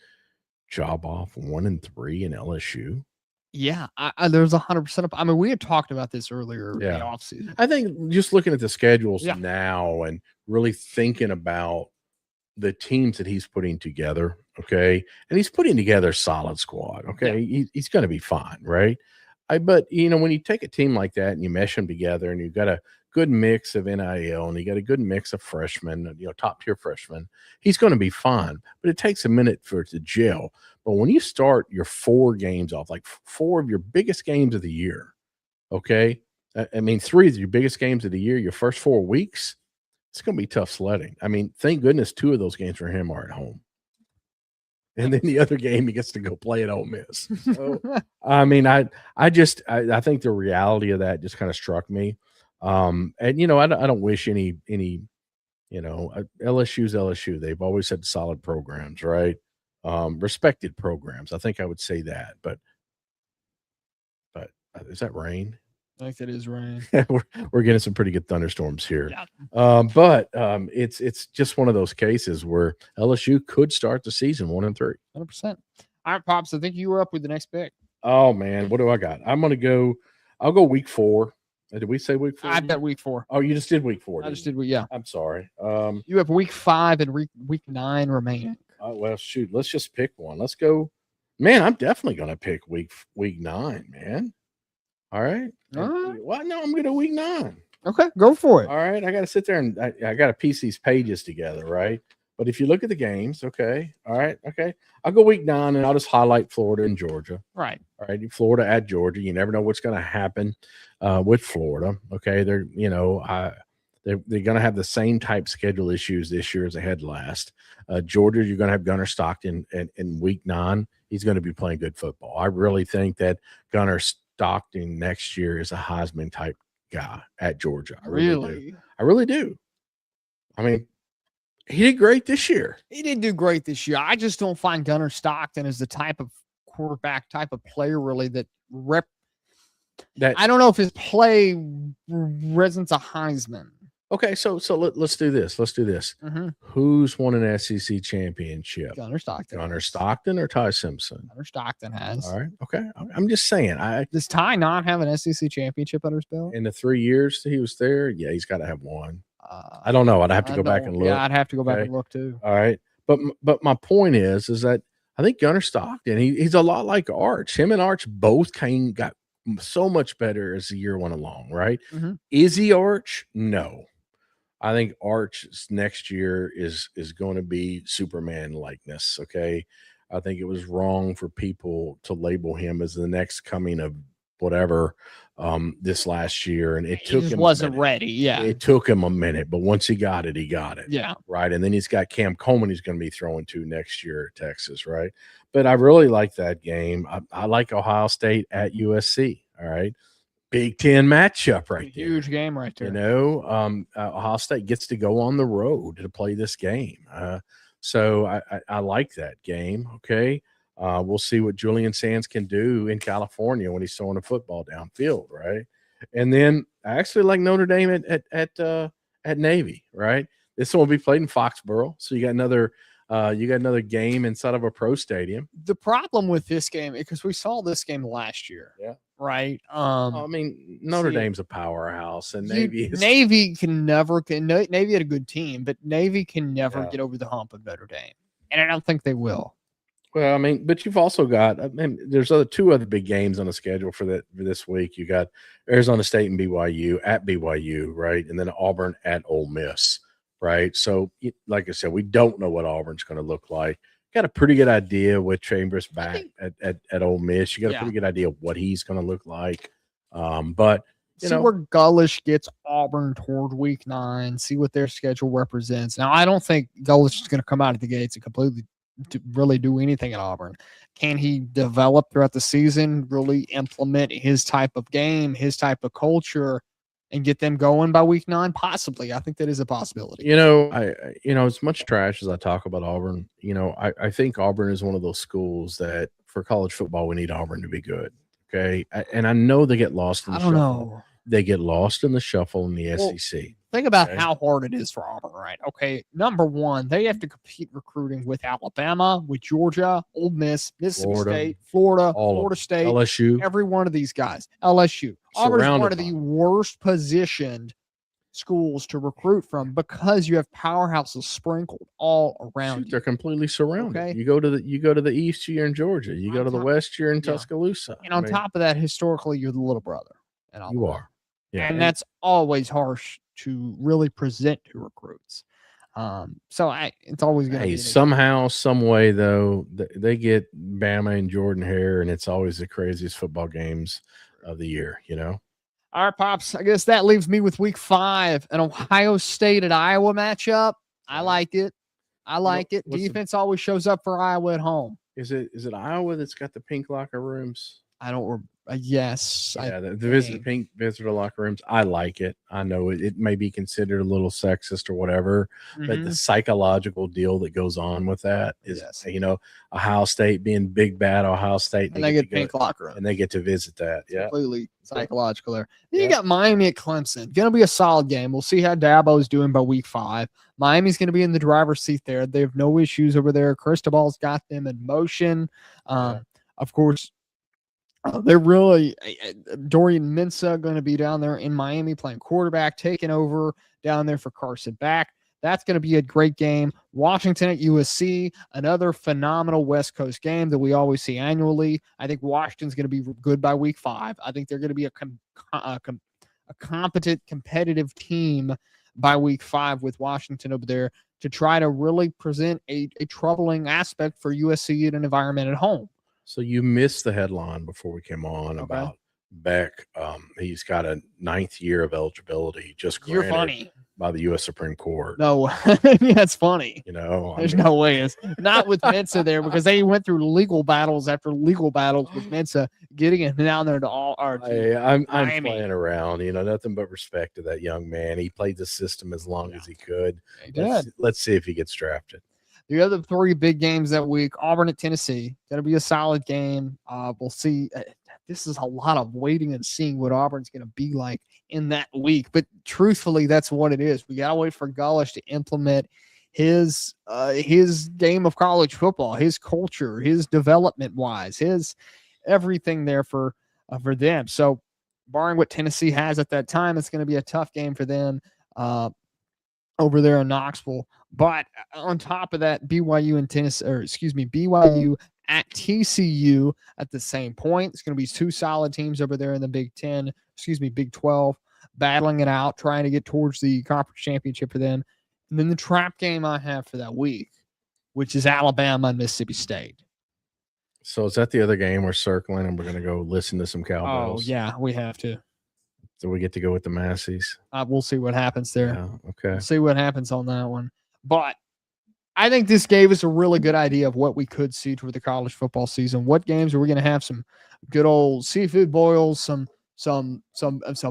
job off 1-3 in LSU. Yeah, there's 100%. I mean, we had talked about this earlier in the offseason. I think just looking at the schedules now and really thinking about the teams that he's putting together, okay, and he's putting together a solid squad, okay, he's going to be fine, right? But, when you take a team like that and you mesh them together and you've got a good mix of NIL and you got a good mix of freshmen, top-tier freshmen, he's going to be fine. But it takes a minute for it to gel. But when you start your 4 games off, like 4 of your biggest games of the year, okay, 3 of your biggest games of the year, your first 4 weeks, it's going to be tough sledding. I mean, thank goodness 2 of those games for him are at home. And then the other game, he gets to go play at Ole Miss. So, I think the reality of that just kind of struck me. And, I don't wish any LSU's LSU. They've always had solid programs, right? Respected programs. I think I would say that. But Is that rain? I think it is rain. we're getting some pretty good thunderstorms here. Yeah. But it's just one of those cases where LSU could start the season 1-3. 100%. All right, Pops, I think you were up with the next pick. Oh, man, what do I got? I'll go week 4. Did we say week 4? I've got week 4. Oh, you just did week 4. I just did, yeah. I'm sorry. You have week 5 and week 9 remaining. Well, shoot, let's just pick one. Let's go. Man, I'm definitely going to pick week 9, man. All right. Well, no, I'm going to week 9. Okay, go for it. All right. I got to sit there and I got to piece these pages together, right? But if you look at the games, okay. All right. Okay. I'll go week 9 and I'll just highlight Florida and Georgia. Right. All right. Florida at Georgia. You never know what's going to happen with Florida. Okay. They're going to have the same type schedule issues this year as they had last. Georgia, you're going to have Gunnar Stockton in week 9. He's going to be playing good football. I really think that Gunnar Stockton next year is a Heisman type guy at Georgia. I really do. I mean, he did great this year. He did do great this year. I just don't find Gunnar Stockton as the type of quarterback, type of player really that I don't know if his play represents a Heisman. Okay, so let's do this. Mm-hmm. Who's won an SEC championship? Gunnar Stockton. Gunnar Stockton or Ty Simpson? Gunnar Stockton has. All right. Okay. I'm just saying. Does Ty not have an SEC championship under his belt? In the 3 years that he was there, yeah, he's got to have one. I don't know. I'd have to go back and look. Yeah, I'd have to go back and look too. All right. But my point is that I think Gunnar Stockton, he's a lot like Arch. Him and Arch both got so much better as the year went along, right? Mm-hmm. Is he Arch? No. I think Arch next year is going to be Superman likeness. Okay. I think it was wrong for people to label him as the next coming of whatever this last year. And it took him wasn't ready. Yeah. It took him a minute, but once he got it, he got it. Yeah. Right. And then he's got Cam Coleman he's going to be throwing to next year at Texas. Right. But I really like that game. I like Ohio State at USC. All right. Big Ten matchup right there. Huge game right there. You know, Ohio State gets to go on the road to play this game. So I like that game. Okay. We'll see what Julian Sands can do in California when he's throwing a football downfield. Right. And then I actually like Notre Dame at Navy. Right. This one will be played in Foxborough. So you got another game inside of a pro stadium. The problem with this game, because we saw this game last year. Yeah. Right. I mean, Notre Dame's a powerhouse, and Navy had a good team, but Navy can never get over the hump of Notre Dame, and I don't think they will. Well, I mean, but you've also got, I mean, there's two other big games on the schedule for this week. You got Arizona State and BYU at BYU, right? And then Auburn at Ole Miss, right? So, like I said, we don't know what Auburn's going to look like. Got a pretty good idea with Chambers back at Ole Miss. You got a pretty good idea of what he's going to look like. But you know, where Gullish gets Auburn toward week 9, see what their schedule represents. Now, I don't think Gullish is going to come out of the gates and completely to really do anything at Auburn. Can he develop throughout the season, really implement his type of game, his type of culture, and get them going by week 9? Possibly. I think that is a possibility. You know, as much trash as I talk about Auburn, I think Auburn is one of those schools that for college football, we need Auburn to be good. Okay. And I know they get lost in the shuffle. They get lost in the shuffle in the SEC. Think about how hard it is for Auburn, right? Okay, number one, they have to compete recruiting with Alabama, with Georgia, Ole Miss, Mississippi State, Florida, Florida State, LSU, every one of these guys. LSU. Auburn's one of the worst positioned schools to recruit from because you have powerhouses sprinkled all around you. They're completely surrounded. Okay? You go to the east, you're in Georgia. You go to the west, you're in Tuscaloosa. And on top of that, historically, you're the little brother. You are. Yeah. And that's always harsh to really present to recruits. It's always going to be somehow, some way, though, they get Bama and Jordan Hare, and it's always the craziest football games of the year, All right, Pops. I guess that leaves me with week 5, an Ohio State at Iowa matchup. I like it. Defense always shows up for Iowa at home. Is it Iowa that's got the pink locker rooms? I don't. Yes. Yeah, the visitor locker rooms. I like it. I know it may be considered a little sexist or whatever, but the psychological deal that goes on with that is, Ohio State being big bad Ohio State, and they get pink locker room, and they get to visit that. Yeah, completely psychological there. Then you got Miami at Clemson. Going to be a solid game. We'll see how Dabo's doing by week 5. Miami's going to be in the driver's seat there. They have no issues over there. Cristobal's got them in motion. Of course. They're really Dorian Mensah going to be down there in Miami playing quarterback, taking over down there for Carson Beck. That's going to be a great game. Washington at USC, another phenomenal West Coast game that we always see annually. I think Washington's going to be good by week 5. I think they're going to be a competent, competitive team by week 5 with Washington over there to try to really present a troubling aspect for USC in an environment at home. So you missed the headline before we came on about Beck. He's got a 9th year of eligibility just granted by the U.S. Supreme Court. No, that's funny. There's no way. It's not with Mensah there because they went through legal battles after legal battles with Mensah getting him down there to all our. I'm playing around. Nothing but respect to that young man. He played the system as long as he could. Let's see if he gets drafted. The other 3 big games that week, Auburn at Tennessee, going to be a solid game. We'll see. This is a lot of waiting and seeing what Auburn's going to be like in that week. But truthfully, that's what it is. We got to wait for Gullish to implement his game of college football, his culture, his development-wise, his everything there for them. So barring what Tennessee has at that time, it's going to be a tough game for them over there in Knoxville. But on top of that, BYU at TCU at the same point. It's going to be 2 solid teams over there in the Big 12, battling it out, trying to get towards the conference championship for them. And then the trap game I have for that week, which is Alabama and Mississippi State. So is that the other game we're circling and we're going to go listen to some cowbells? Oh, yeah, we have to. So we get to go with the Massies. We'll see what happens there. Yeah, okay. We'll see what happens on that one. But I think this gave us a really good idea of what we could see toward the college football season. What games are we going to have some good old seafood boils, some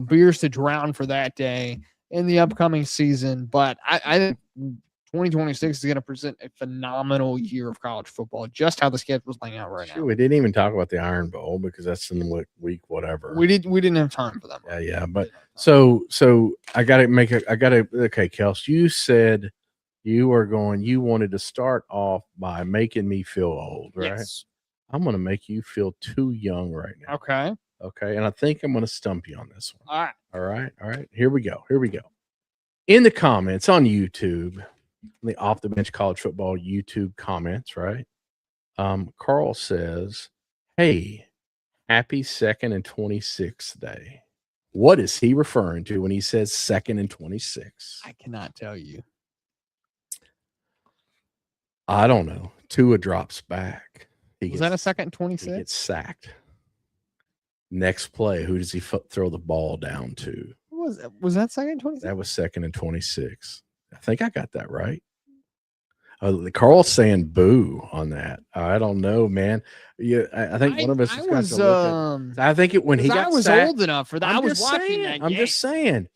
beers to drown for that day in the upcoming season. But I think 2026 is going to present a phenomenal year of college football, just how the schedule's laying out right now. We didn't even talk about the Iron Bowl because that's in the week, whatever. We didn't have time for that. Yeah. But so okay, Kelsey, you said you wanted to start off by making me feel old, right? Yes. I'm going to make you feel too young right now. Okay. And I think I'm going to stump you on this one. All right. Here we go. In the comments on YouTube, the Off the Bench College Football YouTube comments, right? Carl says, "Hey, happy 2nd and 26th day." What is he referring to when he says 2nd and 26? I cannot tell you. I don't know. Tua drops back. Was that a 2nd and 26? He gets sacked. Next play, who does he throw the ball down to? Was that 2nd and 26? That was 2nd and 26. I think I got that right. Carl's saying boo on that. I don't know, man. Yeah, I think one of us has got to look at. I think when he got sacked, I was old enough for that. I was watching that game. I'm just saying.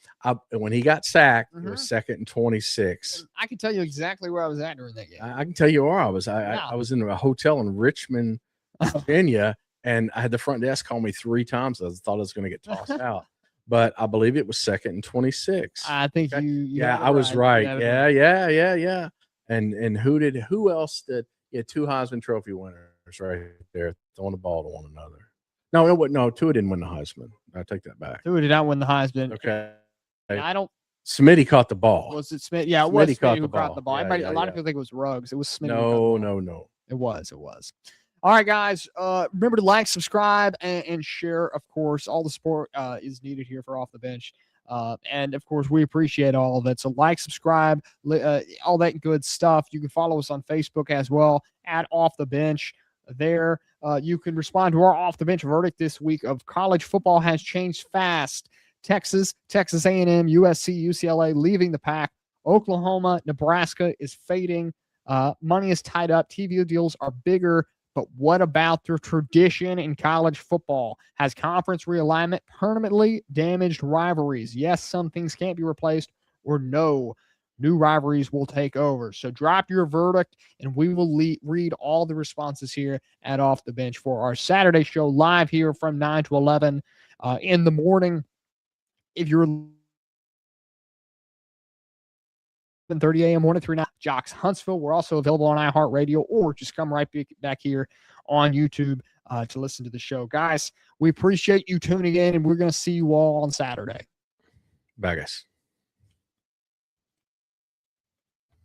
When he got sacked, it was 2nd and 26. I can tell you exactly where I was at during that game. I can tell you where I was. I was in a hotel in Richmond, Virginia, and I had the front desk call me 3 times. I thought I was going to get tossed out. But I believe it was 2nd and 26. I think you yeah, I was right. Yeah. And who else did? Yeah, 2 Heisman Trophy winners right there throwing the ball to one another. No, Tua didn't win the Heisman. I take that back. Tua did not win the Heisman. Okay. I don't. Smitty caught the ball. Was it Smith? Yeah, it was Smitty who caught the ball. Yeah, a lot of people think it was Ruggs. It was Smitty. No. It was. All right, guys. Remember to like, subscribe, and share. Of course, all the support is needed here for Off the Bench. And of course, we appreciate all of it. So like, subscribe, all that good stuff. You can follow us on Facebook as well at Off the Bench. There, you can respond to our Off the Bench verdict this week of college football has changed fast. Texas A&M, USC, UCLA leaving the pack. Oklahoma, Nebraska is fading. Money is tied up. TV deals are bigger, But what about the tradition in college football? Has conference realignment permanently damaged rivalries? Yes, some things can't be replaced, or no, new rivalries will take over. So drop your verdict, and we will read all the responses here at Off the Bench for our Saturday show live here from 9 to 11 in the morning. If you're 7:30 a.m. 1-3 Jocks Huntsville. We're also available on iHeartRadio, or just come right back here on YouTube to listen to the show. Guys, we appreciate you tuning in, and we're going to see you all on Saturday. Bye, guys.